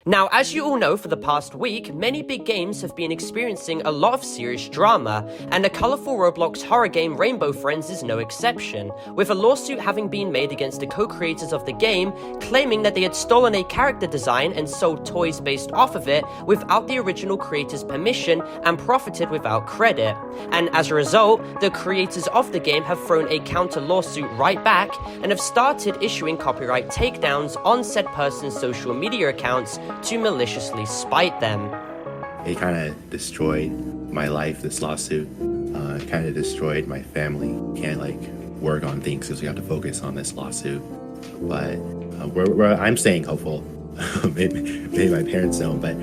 Now, as you all know, for the past week, many big games have been experiencing a lot of serious drama, and the colourful Roblox horror game Rainbow Friends is no exception, with a lawsuit having been made against the co-creators of the game, claiming that they had stolen a character design and sold toys based off of it without the original creator's permission and profited without credit. And as a result, the creators of the game have thrown a counter lawsuit right back and have started issuing copyright takedowns on said person's social media accounts to maliciously spite them. It kind of destroyed my life, this lawsuit. It kind of destroyed my family. Can't work on things because we have to focus on this lawsuit. But I'm staying hopeful. maybe my parents don't, but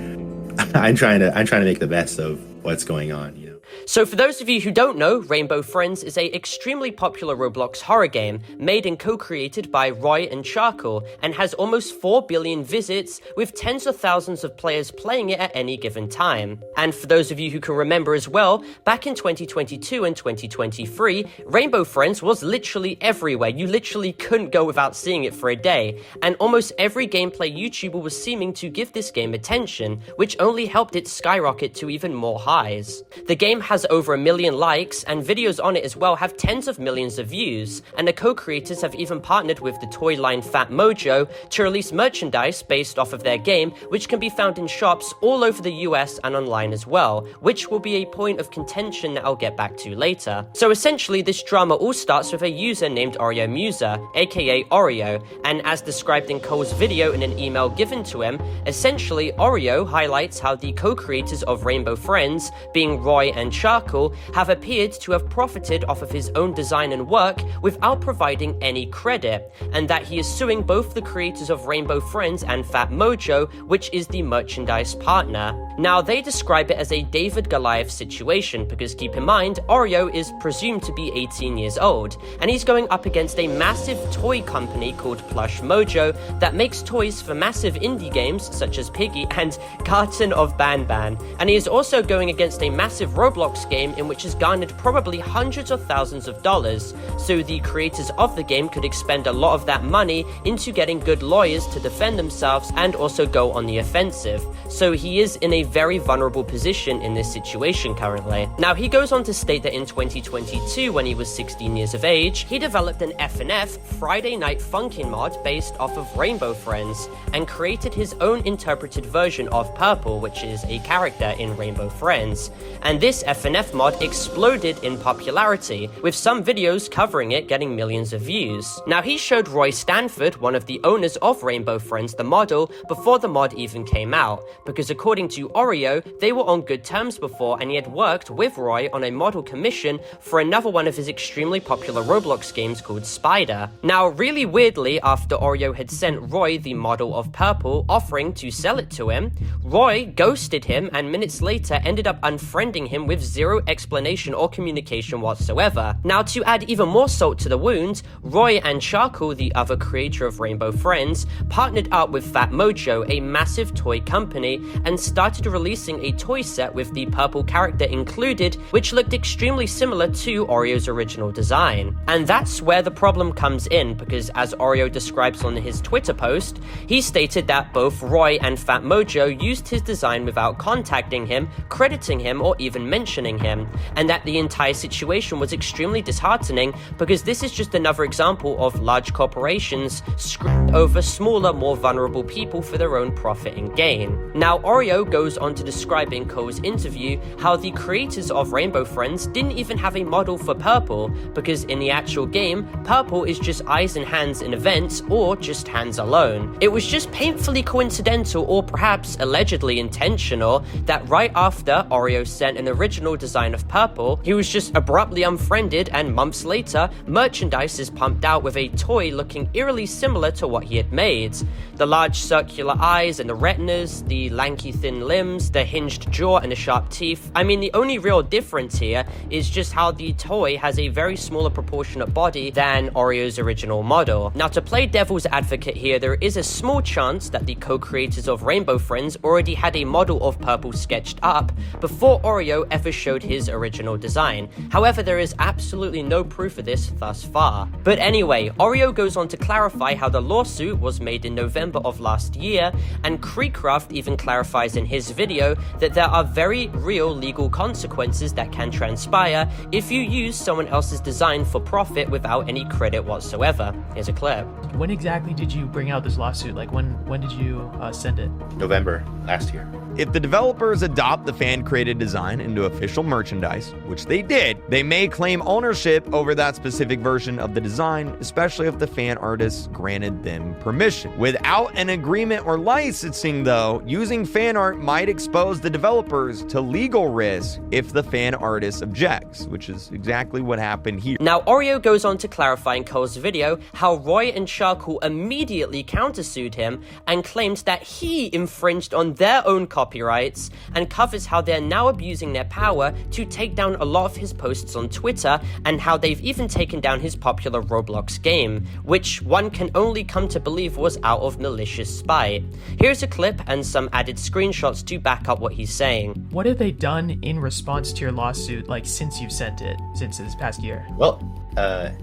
I'm trying to make the best of what's going on. So for those of you who don't know, Rainbow Friends is an extremely popular Roblox horror game made and co-created by Roy and Charcoal and has almost 4 billion visits with tens of thousands of players playing it at any given time. And for those of you who can remember as well, back in 2022 and 2023, Rainbow Friends was literally everywhere. You literally couldn't go without seeing it for a day, and almost every gameplay YouTuber was seeming to give this game attention, which only helped it skyrocket to even more highs. The game has over 1 million likes, and videos on it as well have tens of millions of views, and the co-creators have even partnered with the toy line Fat Mojo to release merchandise based off of their game, which can be found in shops all over the US and online as well, which will be a point of contention that I'll get back to later. So essentially, this drama all starts with a user named Oreo Muser, aka Oreo, and as described in Cole's video in an email given to him, essentially Oreo highlights how the co-creators of Rainbow Friends, being Roy and Charcoal, have appeared to have profited off of his own design and work without providing any credit, and that he is suing both the creators of Rainbow Friends and Fat Mojo, which is the merchandise partner. Now, they describe it as a David-Goliath situation, because keep in mind, Oreo is presumed to be 18 years old, and he's going up against a massive toy company called Plush Mojo that makes toys for massive indie games such as Piggy and Carton of Ban Ban, and he is also going against a massive Roblox game in which has garnered probably hundreds of thousands of dollars, so the creators of the game could expend a lot of that money into getting good lawyers to defend themselves and also go on the offensive. So he is in a very vulnerable position in this situation currently. Now, he goes on to state that in 2022, when he was 16 years of age, he developed an FNF Friday Night Funkin' mod based off of Rainbow Friends and created his own interpreted version of Purple, which is a character in Rainbow Friends. And this FNF mod exploded in popularity, with some videos covering it getting millions of views. Now, he showed Roy Stanford, one of the owners of Rainbow Friends, the model before the mod even came out, because according to Oreo, they were on good terms before, and he had worked with Roy on a model commission for another one of his extremely popular Roblox games called Spider. Now, really weirdly, after Oreo had sent Roy the model of Purple, offering to sell it to him, Roy ghosted him and minutes later ended up unfriending him with zero explanation or communication whatsoever. Now, to add even more salt to the wound, Roy and Charcoal, the other creator of Rainbow Friends, partnered up with Fat Mojo, a massive toy company, and started releasing a toy set with the purple character included, which looked extremely similar to Oreo's original design. And that's where the problem comes in, because as Oreo describes on his Twitter post, he stated that both Roy and Fat Mojo used his design without contacting him, crediting him, or even mentioning him, and that the entire situation was extremely disheartening because this is just another example of large corporations screwing over smaller, more vulnerable people for their own profit and gain. Now, Oreo goes on to describe in Cole's interview how the creators of Rainbow Friends didn't even have a model for Purple, because in the actual game, Purple is just eyes and hands in events, or just hands alone. It was just painfully coincidental, or perhaps allegedly intentional, that right after Oreo sent an original design of Purple, he was just abruptly unfriended, and months later, merchandise is pumped out with a toy looking eerily similar to what he had made. The large circular eyes and the retinas, the lanky thin limbs, limbs, the hinged jaw, and the sharp teeth. I mean, the only real difference here is just how the toy has a very smaller proportionate body than Oreo's original model. Now, to play devil's advocate here, there is a small chance that the co-creators of Rainbow Friends already had a model of Purple sketched up before Oreo ever showed his original design. However, there is absolutely no proof of this thus far. But anyway, Oreo goes on to clarify how the lawsuit was made in November of last year, and KreekCraft even clarifies in his video that there are very real legal consequences that can transpire if you use someone else's design for profit without any credit whatsoever. Here's a clip. When exactly did you bring out this lawsuit? Like when did you send it? November last year. If the developers adopt the fan-created design into official merchandise, which they did, they may claim ownership over that specific version of the design, especially if the fan artists granted them permission. Without an agreement or licensing, though, using fan art might expose the developers to legal risk if the fan artist objects, which is exactly what happened here. Now, Oreo goes on to clarify in Cole's video how Roy and Charcoal immediately countersued him and claimed that he infringed on their own copyrights, and covers how they're now abusing their power to take down a lot of his posts on Twitter, and how they've even taken down his popular Roblox game, which one can only come to believe was out of malicious spite. Here's a clip and some added screenshots to back up what he's saying. What have they done in response to your lawsuit, like since you've sent it, since this past year? Well,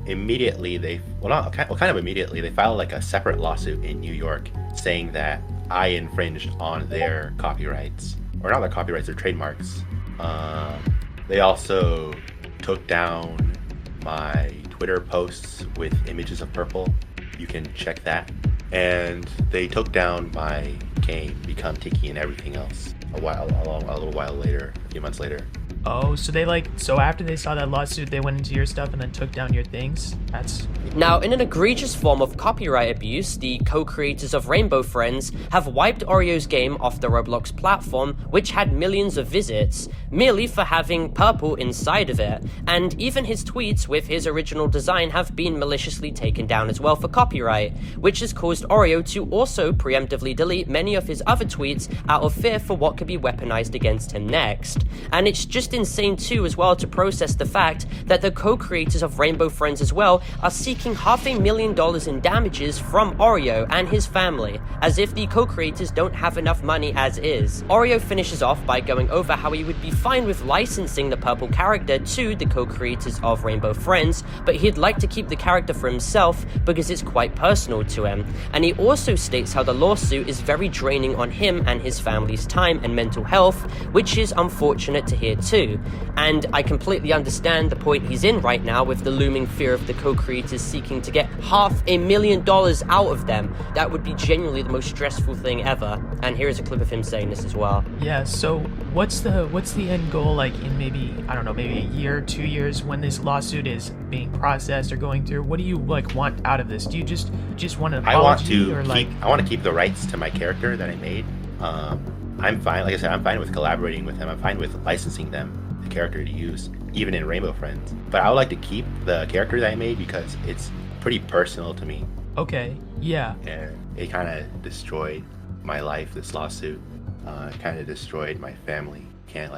immediately they filed like a separate lawsuit in New York saying that I infringed on their copyrights, or not their copyrights, their trademarks. They also took down my Twitter posts with images of purple. You can check that. And they took down my game, Become Tiki, and everything else a little while later, a few months later. Oh, so after they saw that lawsuit, they went into your stuff and then took down your things? Now, in an egregious form of copyright abuse, the co-creators of Rainbow Friends have wiped Oreo's game off the Roblox platform, which had millions of visits, merely for having purple inside of it. And even his tweets with his original design have been maliciously taken down as well for copyright, which has caused Oreo to also preemptively delete many of his other tweets out of fear for what could be weaponized against him next. And it's just insane too as well to process the fact that the co-creators of Rainbow Friends as well are seeking $500,000 in damages from Oreo and his family, as if the co-creators don't have enough money as is. Oreo finishes off by going over how he would be fine with licensing the purple character to the co-creators of Rainbow Friends, but he'd like to keep the character for himself because it's quite personal to him. And he also states how the lawsuit is very draining on him and his family's time and mental health, which is unfortunate to hear too. And I completely understand the point he's in right now with the looming fear of the co-creators seeking to get $500,000 out of them. That would be genuinely the most stressful thing ever. And here is a clip of him saying this as well. Yeah, so what's the end goal, like in maybe, I don't know, maybe a year, 2 years, when this lawsuit is being processed or going through? What do you want out of this? Do you just want an apology? I want to keep the rights to my character that I made. I'm fine, like I said, I'm fine with collaborating with them. I'm fine with licensing them, the character to use, even in Rainbow Friends. But I would like to keep the character that I made because it's pretty personal to me. Okay, yeah. And it kind of destroyed my life, this lawsuit. It kind of destroyed my family. Can't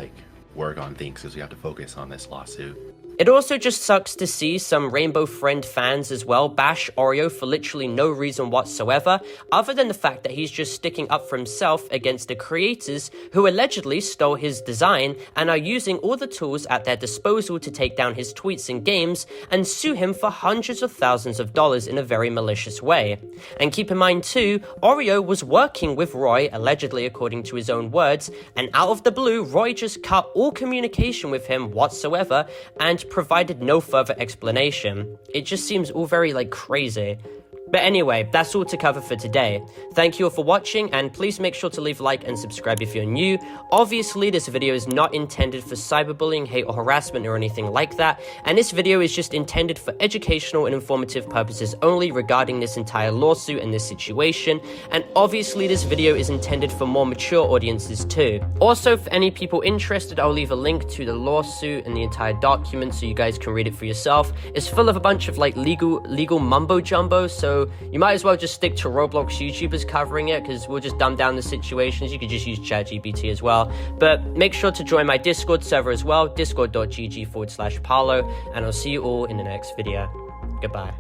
work on things because we have to focus on this lawsuit. It also just sucks to see some Rainbow Friend fans as well bash Oreo for literally no reason whatsoever, other than the fact that he's just sticking up for himself against the creators who allegedly stole his design and are using all the tools at their disposal to take down his tweets and games and sue him for hundreds of thousands of dollars in a very malicious way. And keep in mind too, Oreo was working with Roy, allegedly according to his own words, and out of the blue, Roy just cut all communication with him whatsoever and provided no further explanation. It just seems all very crazy. But anyway, that's all to cover for today. Thank you all for watching, and please make sure to leave a like and subscribe if you're new. Obviously, this video is not intended for cyberbullying, hate, or harassment or anything like that, and this video is just intended for educational and informative purposes only regarding this entire lawsuit and this situation, and obviously this video is intended for more mature audiences too. Also, for any people interested, I'll leave a link to the lawsuit and the entire document so you guys can read it for yourself. It's full of a bunch of legal mumbo jumbo, so So you might as well just stick to Roblox YouTubers covering it, because we'll just dumb down the situations. You could just use ChatGPT as well. But make sure to join my Discord server as well, discord.gg/Parlo, and I'll see you all in the next video. Goodbye.